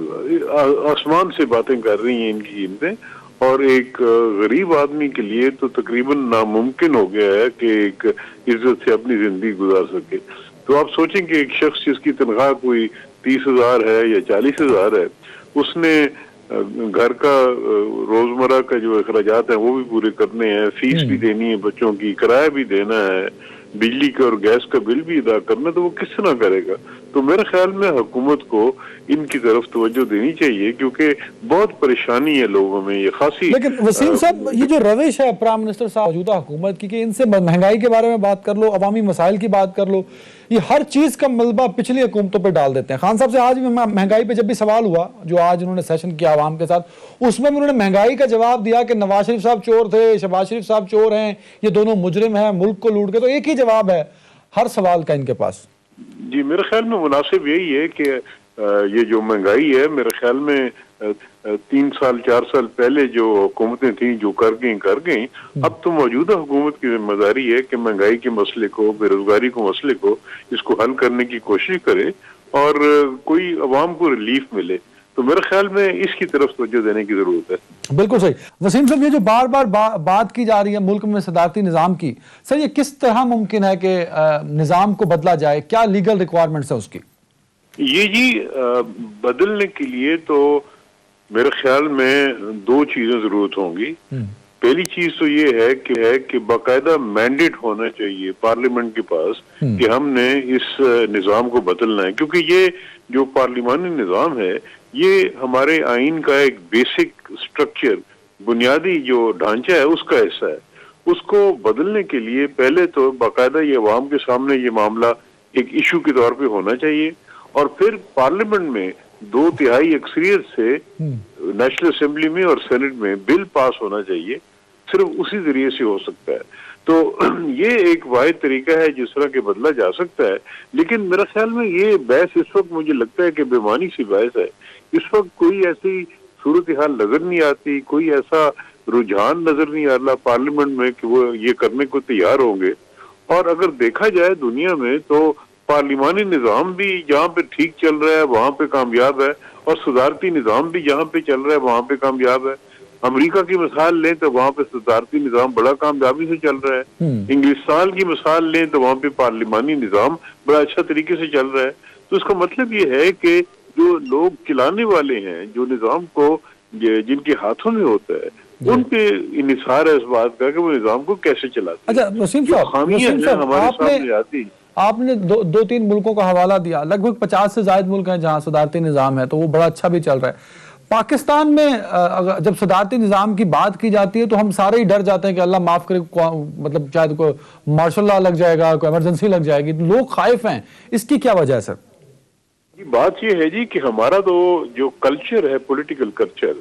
آسمان سے باتیں کر رہی ہیں ان کی قیمتیں, اور ایک غریب آدمی کے لیے تو تقریباً ناممکن ہو گیا ہے کہ ایک عزت سے اپنی زندگی گزار سکے. تو آپ سوچیں کہ ایک شخص جس کی تنخواہ کوئی 30,000 ہے یا 40,000 ہے, اس نے گھر کا روزمرہ کا جو اخراجات ہیں وہ بھی پورے کرنے ہیں, فیس بھی دینی ہے بچوں کی, کرایہ بھی دینا ہے, بجلی کا اور گیس کا بل بھی ادا کرنا, تو وہ کس طرح کرے گا؟ تو میرے خیال میں حکومت کو ان کی طرف توجہ دینی چاہیے, کیونکہ بہت پریشانی ہے لوگوں میں یہ خاصی. لیکن وسیم صاحب یہ جو روش ہے پرائم منسٹر صاحب موجودہ حکومت کی کہ ان سے مہنگائی کے بارے میں بات کر لو, عوامی مسائل کی بات کر لو, یہ ہر چیز کا ملبہ پچھلی حکومتوں پہ ڈال دیتے ہیں. خان صاحب سے آج بھی مہنگائی پہ جب بھی سوال ہوا, جو آج انہوں نے سیشن کیا عوام کے ساتھ, اس میں بھی انہوں نے مہنگائی کا جواب دیا کہ نواز شریف صاحب چور تھے, شہباز شریف صاحب چور ہیں, یہ دونوں مجرم ہیں, ملک کو لوٹ کے. تو ایک ہی جواب ہے ہر سوال کا ان کے پاس. جی میرے خیال میں مناسب یہی ہے کہ یہ جو مہنگائی ہے, میرے خیال میں 3 سال 4 سال پہلے جو حکومتیں تھیں جو کر گئیں, اب تو موجودہ حکومت کی ذمہ داری ہے کہ مہنگائی کے مسئلے کو, بے روزگاری کے مسئلے کو, اس کو حل کرنے کی کوشش کرے اور کوئی عوام کو ریلیف ملے. تو میرے خیال میں اس کی طرف توجہ دینے کی ضرورت ہے. بالکل صحیح. وسیم صاحب یہ جو بار بار بات کی جا رہی ہے ملک میں صدارتی نظام کی, سر یہ کس طرح ممکن ہے کہ نظام کو بدلا جائے, کیا لیگل ریکوائرمنٹس ہیں اس کی؟ یہ جی بدلنے کے لیے تو میرے خیال میں 2 چیزیں ضرورت ہوں گی. پہلی چیز تو یہ ہے کہ باقاعدہ مینڈیٹ ہونا چاہیے پارلیمنٹ کے پاس کہ ہم نے اس نظام کو بدلنا ہے, کیونکہ یہ جو پارلیمانی نظام ہے یہ ہمارے آئین کا ایک بیسک سٹرکچر, بنیادی جو ڈھانچہ ہے اس کا حصہ ہے. اس کو بدلنے کے لیے پہلے تو باقاعدہ یہ عوام کے سامنے یہ معاملہ ایک ایشو کے طور پہ ہونا چاہیے, اور پھر پارلیمنٹ میں 2/3 اکثریت سے نیشنل اسمبلی میں اور سینٹ میں بل پاس ہونا چاہیے. صرف اسی ذریعے سے ہو سکتا ہے. تو یہ ایک واحد طریقہ ہے جس طرح کے بدلا جا سکتا ہے. لیکن میرا خیال میں یہ بحث اس وقت مجھے لگتا ہے کہ بے معنی سی بحث ہے. اس وقت کوئی ایسی صورتحال نظر نہیں آتی, کوئی ایسا رجحان نظر نہیں آ رہا پارلیمنٹ میں کہ وہ یہ کرنے کو تیار ہوں گے. اور اگر دیکھا جائے دنیا میں تو پارلیمانی نظام بھی جہاں پہ ٹھیک چل رہا ہے وہاں پہ کامیاب ہے، اور صدارتی نظام بھی جہاں پہ چل رہا ہے وہاں پہ کامیاب ہے۔ امریکہ کی مثال لیں تو وہاں پہ صدارتی نظام بڑا کامیابی سے چل رہا ہے، انگلستان کی مثال لیں تو وہاں پہ پارلیمانی نظام بڑا اچھا طریقے سے چل رہا ہے۔ تو اس کا مطلب یہ ہے کہ جو لوگ چلانے والے ہیں، جو نظام کو جن کے ہاتھوں میں ہوتا ہے، ان پہ انحصار ہے اس بات کا کہ وہ نظام کو کیسے چلاتے ہیں۔ اچھا وسیم جو صاحب، خامیاں ہیں ہمارے سامنے آتی، آپ نے دو تین ملکوں کا حوالہ دیا، لگ بھگ 50 سے زائد ملک ہیں جہاں صدارتی نظام ہے تو وہ بڑا اچھا بھی چل رہا ہے۔ پاکستان میں جب صدارتی نظام کی بات کی جاتی ہے تو ہم سارے ہی ڈر جاتے ہیں کہ اللہ معاف کرے، مطلب شاید کوئی مارشل لا لگ جائے گا، کوئی ایمرجنسی لگ جائے گی، لوگ خائف ہیں، اس کی کیا وجہ ہے سر؟ بات یہ ہے جی کہ ہمارا تو جو کلچر ہے، پولیٹیکل کلچر،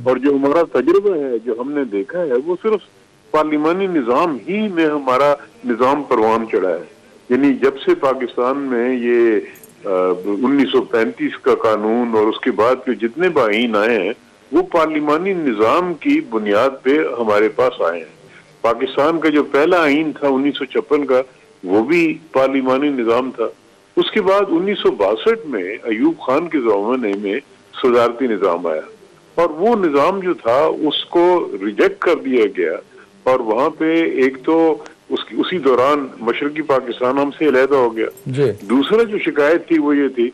اور جو ہمارا تجربہ ہے، جو ہم نے دیکھا ہے، وہ صرف پارلیمانی نظام ہی میں ہمارا نظام پروان چڑھا ہے۔ یعنی جب سے پاکستان میں یہ 1935 کا قانون اور اس کے بعد کے جتنے آئین آئے ہیں وہ پارلیمانی نظام کی بنیاد پہ ہمارے پاس آئے ہیں۔ پاکستان کا جو پہلا آئین تھا 1956 کا، وہ بھی پارلیمانی نظام تھا۔ اس کے بعد 1962 میں ایوب خان کے زمانے میں صدارتی نظام آیا، اور وہ نظام جو تھا اس کو ریجیکٹ کر دیا گیا، اور وہاں پہ ایک تو اسی دوران مشرقی پاکستان ہم سے علیحدہ ہو گیا۔ دوسرا جو شکایت تھی وہ یہ تھی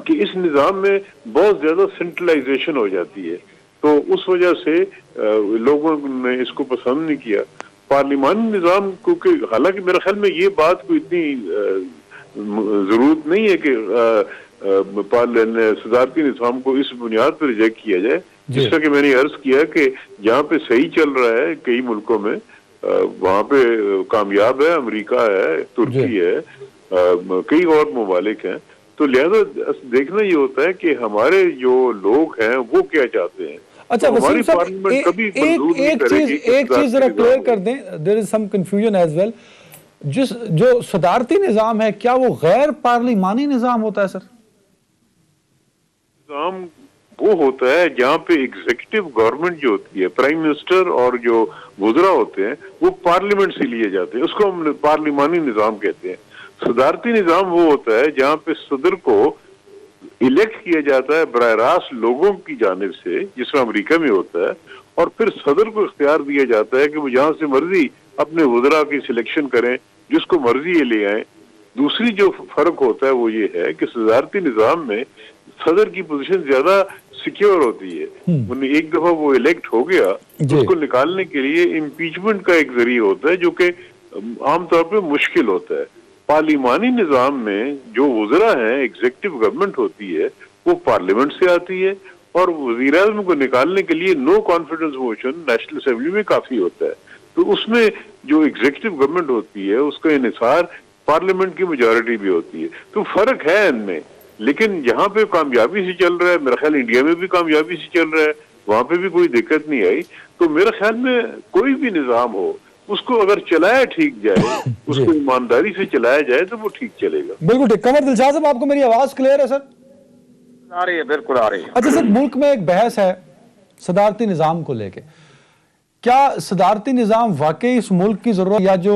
کہ اس نظام میں بہت زیادہ سینٹرلائزیشن ہو جاتی ہے، تو اس وجہ سے لوگوں نے اس کو پسند نہیں کیا۔ پارلیمانی نظام کیونکہ حالانکہ میرے خیال میں یہ بات کو اتنی ضرورت نہیں ہے کہ صدارتی نظام کو اس بنیاد پر ریجیکٹ کیا جائے، جس طرح کہ میں نے عرض کیا کہ جہاں پہ صحیح چل رہا ہے کئی ملکوں میں وہاں پہ کامیاب ہے، امریکہ ہے، ترکی ہے، کئی اور ممالک ہیں۔ تو لہذا دیکھنا یہ ہوتا ہے کہ ہمارے جو لوگ ہیں وہ کیا چاہتے ہیں۔ اچھا وسیم صاحب، ایک چیز ذرا کلیئر کر دیں، there is some confusion as well۔ جو صدارتی نظام ہے کیا وہ غیر پارلیمانی نظام ہوتا ہے سر؟ نظام وہ ہوتا ہے جہاں پہ ایگزیکٹو گورنمنٹ جو ہوتی ہے، پرائم منسٹر اور جو وزراء ہوتے ہیں وہ پارلیمنٹ سے لیے جاتے ہیں، اس کو ہم پارلیمانی نظام کہتے ہیں۔ صدارتی نظام وہ ہوتا ہے جہاں پہ صدر کو الیکٹ کیا جاتا ہے براہ راست لوگوں کی جانب سے، جس طرح امریکہ میں ہوتا ہے، اور پھر صدر کو اختیار دیا جاتا ہے کہ وہ جہاں سے مرضی اپنے وزراء کی سلیکشن کریں، جس کو مرضی یہ لے آئیں۔ دوسری جو فرق ہوتا ہے وہ یہ ہے کہ صدارتی نظام میں صدر کی پوزیشن زیادہ سیکیور ہوتی ہے۔ ایک دفعہ وہ الیکٹ ہو گیا، اس کو نکالنے کے لیے امپیچمنٹ کا ایک ذریعہ ہوتا ہے جو کہ عام طور پہ مشکل ہوتا ہے۔ پارلیمانی نظام میں جو وزراء ہیں، ایگزیکٹو گورنمنٹ ہوتی ہے، وہ پارلیمنٹ سے آتی ہے، اور وزیر اعظم کو نکالنے کے لیے no confidence motion national assembly میں کافی ہوتا ہے۔ تو اس میں جو ایگزیکٹو گورنمنٹ ہوتی ہے اس کا انحصار پارلیمنٹ کی میجورٹی بھی ہوتی ہے۔ تو فرق ہے ان میں، لیکن یہاں پہ کامیابی سے چل رہا ہے، میرا خیال انڈیا میں بھی کامیابی سے چل رہا ہے، وہاں پہ بھی کوئی دقت نہیں آئی۔ تو میرے خیال میں کوئی بھی نظام ہو، اس کو اگر چلایا ٹھیک جائے، اس کو ایمانداری سے چلایا جائے تو وہ ٹھیک چلے گا۔ بالکل ٹھیک۔ قمر دلشاد صاحب، آپ کو میری آواز کلیئر ہے سر؟ آ رہی ہے، بالکل آ رہی ہے۔ اچھا سر، ملک میں ایک بحث ہے صدارتی نظام کو لے کے، کیا صدارتی نظام واقعی اس ملک کی ضرورت، یا جو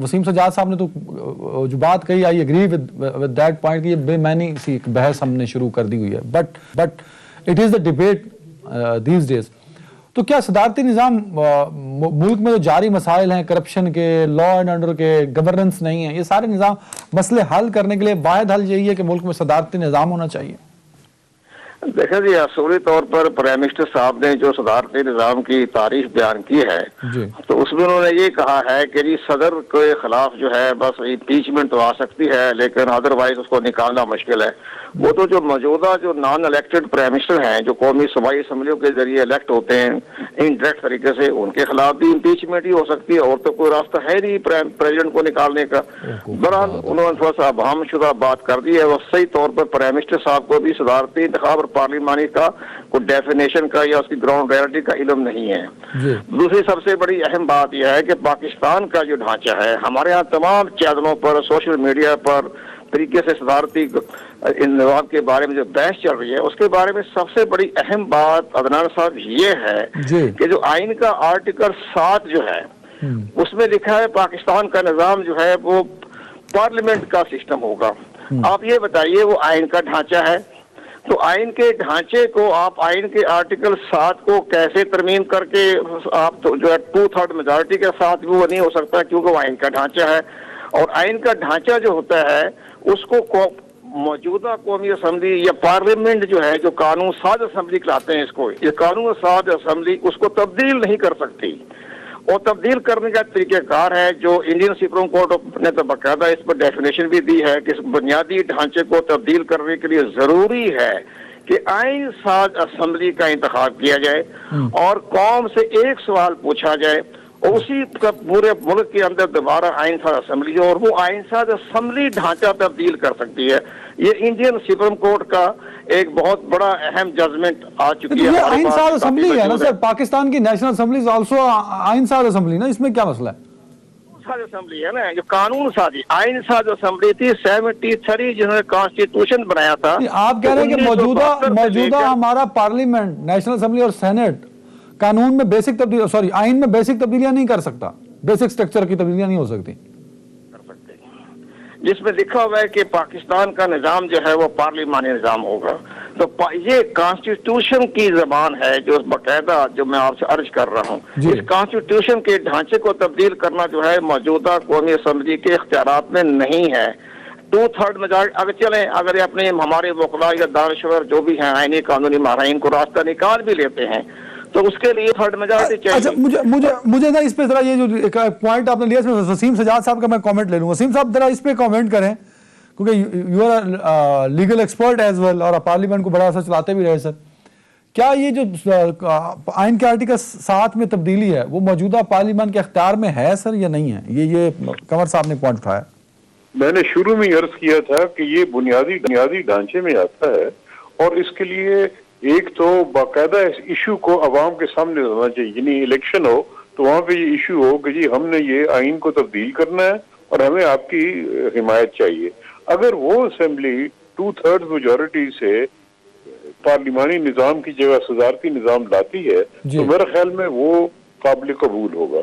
وسیم سجاد صاحب نے تو جو بات کہی، I agree with that point, یہ بے معنی سی بحث ہم نے شروع کر دی ہوئی ہے، but it is the debate these days. تو کیا صدارتی نظام ملک میں جو جاری مسائل ہیں، کرپشن کے، لا اینڈ آرڈر کے، گورننس نہیں ہے، یہ سارے نظام مسئلے حل کرنے کے لیے واحد حل یہی ہے کہ ملک میں صدارتی نظام ہونا چاہیے؟ دیکھیں جی، اصولی طور پر پرائم منسٹر صاحب نے جو صدارتی نظام کی تعریف بیان کی ہے تو اس میں انہوں نے یہ کہا ہے کہ جی صدر کے خلاف جو ہے بس امپیچمنٹ تو آ سکتی ہے لیکن ادروائز اس کو نکالنا مشکل ہے۔ وہ تو جو موجودہ جو نان الیکٹڈ پرائم منسٹر ہیں، جو قومی صوبائی اسمبلیوں کے ذریعے الیکٹ ہوتے ہیں انڈائریکٹ طریقے سے، ان کے خلاف بھی امپیچمنٹ ہی ہو سکتی ہے، اور تو کوئی راستہ ہے نہیں پریزیڈنٹ کو نکالنے کا۔ بہرحال انہوں نے تھوڑا سا ابہام شدہ بات کر دی ہے، وہ صحیح طور پر پرائم منسٹر صاحب کو بھی صدارتی انتخاب اور پارلیمانی کا کوئی ڈیفینیشن کا یا اس کی گراؤنڈ ریالٹی کا علم نہیں ہے۔ دوسری سب سے بڑی اہم بات یہ ہے کہ پاکستان کا جو ڈھانچہ ہے، ہمارے ہاں تمام چینلوں پر، سوشل میڈیا پر طریقے سے صدارتی نظام کے بارے میں جو بحث چل رہی ہے، اس کے بارے میں سب سے بڑی اہم بات عدنان صاحب یہ ہے کہ جو آئین کا آرٹیکل 7 جو ہے اس میں لکھا ہے پاکستان کا نظام جو ہے وہ پارلیمنٹ کا سسٹم ہوگا. آپ یہ بتائیے وہ آئین کا ڈھانچہ ہے, تو آئین کے ڈھانچے کو آپ آئین کے آرٹیکل 7 کو کیسے ترمیم کر کے آپ تو جو ہے 2/3 میجارٹی کے ساتھ بھی وہ نہیں ہو سکتا, کیونکہ وہ آئین کا ڈھانچہ ہے. اور آئین کا ڈھانچہ جو ہوتا ہے اس کو موجودہ قومی اسمبلی یا پارلیمنٹ جو ہے, جو قانون ساز اسمبلی کہلاتے ہیں اس کو, یہ قانون ساز اسمبلی اس کو تبدیل نہیں کر سکتی. اور تبدیل کرنے کا طریقہ کار ہے جو انڈین سپریم کورٹ نے تو باقاعدہ اس پر ڈیفینیشن بھی دی ہے کہ اس بنیادی ڈھانچے کو تبدیل کرنے کے لیے ضروری ہے کہ آئین ساز اسمبلی کا انتخاب کیا جائے اور قوم سے ایک سوال پوچھا جائے اور اسی پورے ملک کے اندر دوبارہ آئین ساز اسمبلی اور وہ آئین ساز اسمبلی ڈھانچہ تبدیل کر سکتی ہے. یہ انڈین سپریم کورٹ کا ایک بہت بڑا اہم ججمنٹ آ چکی ہے. یہ آئین ساز اسمبلی ہے نا سر, پاکستان کی نیشنل اسمبلی از آلسو آئین ساز اسمبلی نا, اس میں کیا مسئلہ ہے؟ ساز اسمبلی ہے نا, جو قانون سازی آئین ساز اسمبلی تھی 73 جنہوں نے کانسٹیٹیوشن بنایا تھا. آپ کہہ رہے ہیں کہ موجودہ ہمارا پارلیمنٹ, نیشنل اسمبلی اور سینٹ قانون میں بیسک تبدیلی آئین میں بیسک تبدیلیاں نہیں کر سکتا, بیسک سٹرکچر کی تبدیلیاں نہیں ہو سکتی, جس میں لکھا ہوا ہے کہ پاکستان کا نظام جو ہے وہ پارلیمانی نظام ہوگا. تو یہ کانسٹیٹیوشن کی زبان ہے جو باقاعدہ جو میں آپ سے عرض کر رہا ہوں. اس کانسٹیٹیوشن کے ڈھانچے کو تبدیل کرنا جو ہے موجودہ قومی اسمبلی کے اختیارات میں نہیں ہے. 2/3 میجارٹی اگر چلیں, اگر اپنے ہمارے وکلاء یا دانشور جو بھی ہیں آئینی قانونی ماہرین کو راستہ نکال بھی لیتے ہیں تو اس کے لیے 3rd میجارٹی چاہیے. اچھا مجھے نا اس پہ ذرا یہ جو پوائنٹ آپ نے لیا اس میں وسیم سجاد صاحب کا میں کامنٹ لے لوں. وسیم صاحب ذرا اس پہ کامنٹ کریں کیونکہ you are legal expert as well اور پارلیمنٹ کو بڑا سا چلاتے بھی رہے سر. کیا یہ جو آئین کے آرٹیکل 7 میں تبدیلی ہے وہ موجودہ پارلیمنٹ کے اختیار میں ہے سر یا نہیں ہے؟ یہ قمر صاحب نے پوائنٹ اٹھایا. میں نے شروع میں عرض کیا تھا کہ یہ بنیادی ڈھانچے میں آتا ہے اور اس کے لیے ایک تو باقاعدہ اس ایشو کو عوام کے سامنے لانا چاہیے. یعنی الیکشن ہو تو وہاں پہ یہ ایشو ہو کہ جی ہم نے یہ آئین کو تبدیل کرنا ہے اور ہمیں آپ کی حمایت چاہیے. اگر وہ اسمبلی 2/3 میجورٹی سے پارلیمانی نظام کی جگہ صدارتی نظام لاتی ہے تو میرے خیال میں وہ قابل قبول ہوگا.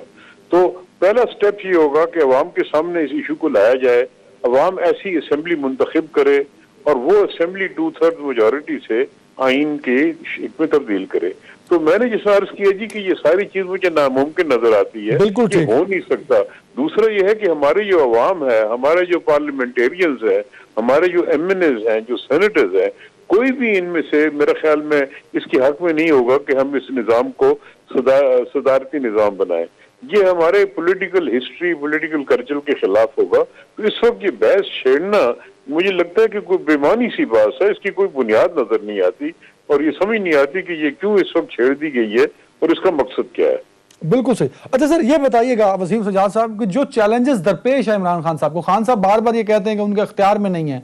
تو پہلا سٹیپ یہ ہوگا کہ عوام کے سامنے اس ایشو کو لایا جائے, عوام ایسی اسمبلی منتخب کرے اور وہ اسمبلی 2/3 میجورٹی سے آئین کے شکل میں تبدیل کرے. تو میں نے جس عرض کیا جی کہ یہ ساری چیز مجھے ناممکن نظر آتی ہے, یہ ہو نہیں سکتا. دوسرا یہ ہے کہ ہمارے جو عوام ہے, ہمارے جو پارلیمنٹیرینز ہیں, ہمارے جو ایم این ایز ہیں, جو سینیٹرز ہیں, کوئی بھی ان میں سے میرے خیال میں اس کے حق میں نہیں ہوگا کہ ہم اس نظام کو صدارتی نظام بنائیں. یہ ہمارے پولیٹیکل ہسٹری, پولیٹیکل کلچر کے خلاف ہوگا. تو اس وقت یہ بحث چھیڑنا مجھے لگتا ہے کہ کوئی بےمانی سی بات ہے, اس کی کوئی بنیاد نظر نہیں آتی اور یہ سمجھ نہیں آتی کہ یہ کیوں اس وقت چھیڑ دی گئی ہے اور اس کا مقصد کیا ہے. بالکل صحیح. اچھا سر یہ بتائیے گا وسیم سجاد صاحب کہ جو چیلنجز درپیش ہے عمران خان صاحب کو, خان صاحب بار بار یہ کہتے ہیں کہ ان کے اختیار میں نہیں ہے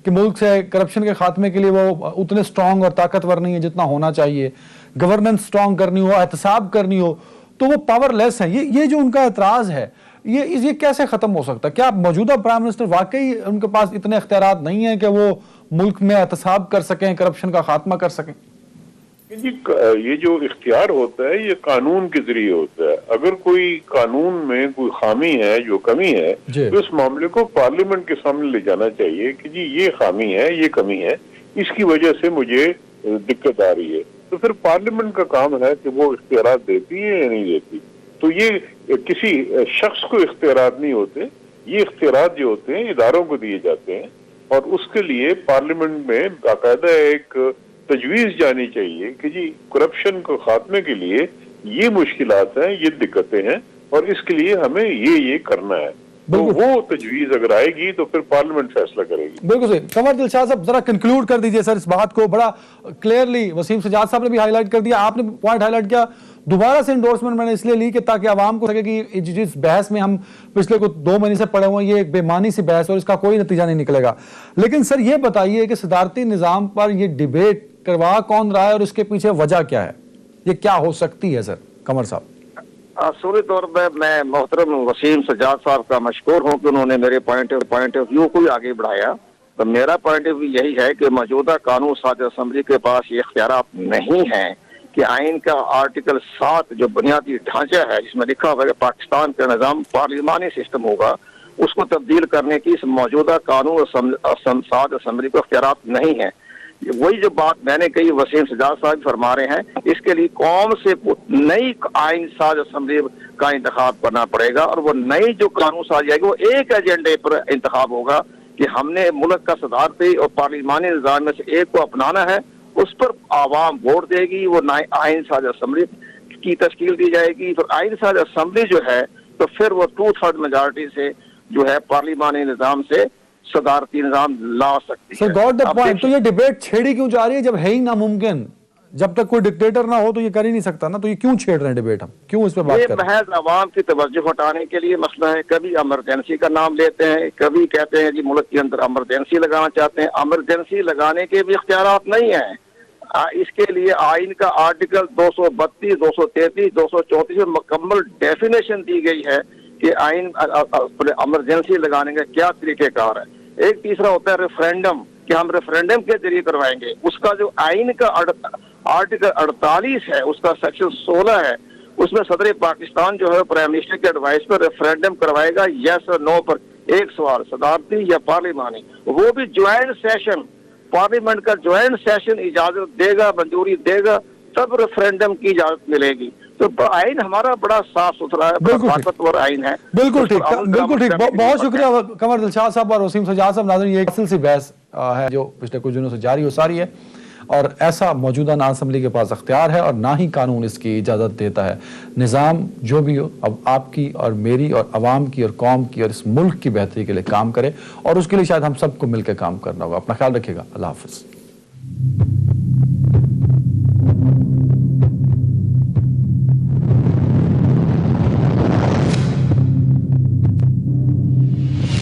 کہ ملک سے کرپشن کے خاتمے کے لیے وہ اتنے سٹرونگ اور طاقتور نہیں ہے جتنا ہونا چاہیے, گورننس سٹرونگ کرنی ہو, احتساب کرنی ہو, تو وہ پاور لیس ہیں. یہ جو ان کا اعتراض ہے یہ کیسے ختم ہو سکتا ہے؟ کیا موجودہ پرائم منسٹر واقعی ان کے پاس اتنے اختیارات نہیں ہیں کہ وہ ملک میں احتساب کر سکیں, کرپشن کا خاتمہ کر سکیں؟ جی یہ جو اختیار ہوتا ہے یہ قانون کے ذریعے ہوتا ہے. اگر کوئی قانون میں کوئی خامی ہے, جو کمی ہے, تو اس معاملے کو پارلیمنٹ کے سامنے لے جانا چاہیے کہ جی یہ خامی ہے, یہ کمی ہے, اس کی وجہ سے مجھے دقت آ رہی ہے. تو پھر پارلیمنٹ کا کام ہے کہ وہ اختیارات دیتی ہے یا نہیں دیتی. تو یہ کسی شخص کو اختیارات نہیں ہوتے, یہ اختیارات جو ہوتے ہیں اداروں کو دیے جاتے ہیں اور اس کے لیے پارلیمنٹ میں باقاعدہ ایک تجویز جانی چاہیے کہ جی کرپشن کو خاتمے کے لیے یہ مشکلات ہیں, یہ دقتیں ہیں اور اس کے لیے ہمیں یہ کرنا ہے. تو وہ تجویز اگر آئے گی تو پھر پارلیمنٹ فیصلہ کرے گی. بالکل صحیح. قمر دلشاد صاحب ذرا کنکلوڈ کر دیجئے سر اس بات کو. بڑا کلیئرلی وسیم سجاد صاحب نے بھی ہائی لائٹ کر دیا, آپ نے پوائنٹ ہائی لائٹ کیا. دوبارہ سے انڈورسمنٹ میں نے اس لیے لی کہ تاکہ عوام کو سکے کہ جس بحث میں ہم پچھلے کو 2 مہینے سے پڑے ہوئے ہیں یہ ایک بےمانی سی بحث اور اس کا کوئی نتیجہ نہیں نکلے گا. لیکن سر یہ بتائیے کہ صدارتی نظام پر یہ ڈیبیٹ کروا کون رہا ہے اور اس کے پیچھے وجہ کیا ہے؟ یہ کیا ہو سکتی ہے سر قمر صاحب؟ اصولی طور پہ میں محترم وسیم سجاد صاحب کا مشکور ہوں کہ انہوں نے میرے پوائنٹ آف ویو کو آگے بڑھایا. تو میرا پوائنٹ آف ویو یہی ہے کہ موجودہ قانون ساز اسمبلی کے پاس یہ اختیارات نہیں ہیں کہ آئین کا آرٹیکل 7 جو بنیادی ڈھانچہ ہے جس میں لکھا ہوا ہے کہ پاکستان کا نظام پارلیمانی سسٹم ہوگا، اس کو تبدیل کرنے کی اس موجودہ قانون اور سماعت اسمبلی کو اختیارات نہیں ہیں۔ وہی جو بات میں نے کہی وسیم سجاد صاحب فرما رہے ہیں، اس کے لیے قوم سے نئی آئین ساز اسمبلی کا انتخاب کرنا پڑے گا، اور وہ نئی جو قانون سازی آئے گی وہ ایک ایجنڈے پر انتخاب ہوگا کہ ہم نے ملک کا صدارتی اور پارلیمانی نظام میں سے ایک کو اپنانا ہے، اس پر عوام ووٹ دے گی، وہ آئین ساز اسمبلی کی تشکیل دی جائے گی۔ پھر آئین ساز اسمبلی جو ہے تو پھر وہ 2/3 میجارٹی سے جو ہے پارلیمانی نظام سے صدارتی نظام لا سکتی ہے۔ سر گاٹ دا پوائنٹ، تو یہ ڈیبیٹ چھیڑی کیوں جا رہی ہے جب ہے ہی ناممکن؟ جب تک کوئی ڈکٹیٹر نہ ہو تو یہ کر ہی نہیں سکتا نا، تو یہ کیوں چھیڑ رہے ہیں ڈیبیٹ؟ ہم کیوں اس پہ بات کر رہے ہیں؟ یہ محض عوام کی توجہ ہٹانے کے لیے مسئلہ ہے۔ کبھی ایمرجنسی کا نام لیتے ہیں، کبھی کہتے ہیں جی ملک کے اندر ایمرجنسی لگانا چاہتے ہیں۔ ایمرجنسی لگانے کے بھی اختیارات نہیں ہیں۔ اس کے لیے آئین کا آرٹیکل 232، 233، 234 میں مکمل ڈیفینیشن دی گئی ہے کہ آئین ایمرجنسی لگانے کا کیا طریقہ کار ہے۔ ایک تیسرا ہوتا ہے ریفرینڈم، کہ ہم ریفرینڈم کے ذریعے کروائیں گے۔ اس کا جو آئین کا آرٹیکل 48 ہے، اس کا سیکشن 16 ہے، اس میں صدر پاکستان جو ہے پرائم منسٹر کے ایڈوائس پر ریفرینڈم کروائے گا یس اور نو پر، ایک سوال صدارتی یا پارلیمانی، وہ بھی جوائنٹ سیشن، پارلیمنٹ کا جوائنٹ سیشن اجازت دے گا، منظوری دے گا، تب ریفرینڈم کی اجازت ملے گی۔ تو آئین ہمارا بڑا صاف ستھرا ہے، بڑا طاقتور آئین ہے۔ بالکل ٹھیک، بالکل ٹھیک، بہت شکریہ قمر دلشاد صاحب اور وسیم سجاد صاحب۔ ناظرین، یہ ایک اصل سی بحث ہے جو پچھلے کچھ دنوں سے جاری ہو ساری ہے، اور ایسا موجودہ نا اسمبلی کے پاس اختیار ہے اور نہ ہی قانون اس کی اجازت دیتا ہے۔ نظام جو بھی ہو اب آپ کی اور میری اور عوام کی اور قوم کی اور اس ملک کی بہتری کے لیے کام کرے، اور اس کے لیے شاید ہم سب کو مل کے کام کرنا ہوگا۔ اپنا خیال رکھیے گا، اللہ حافظ۔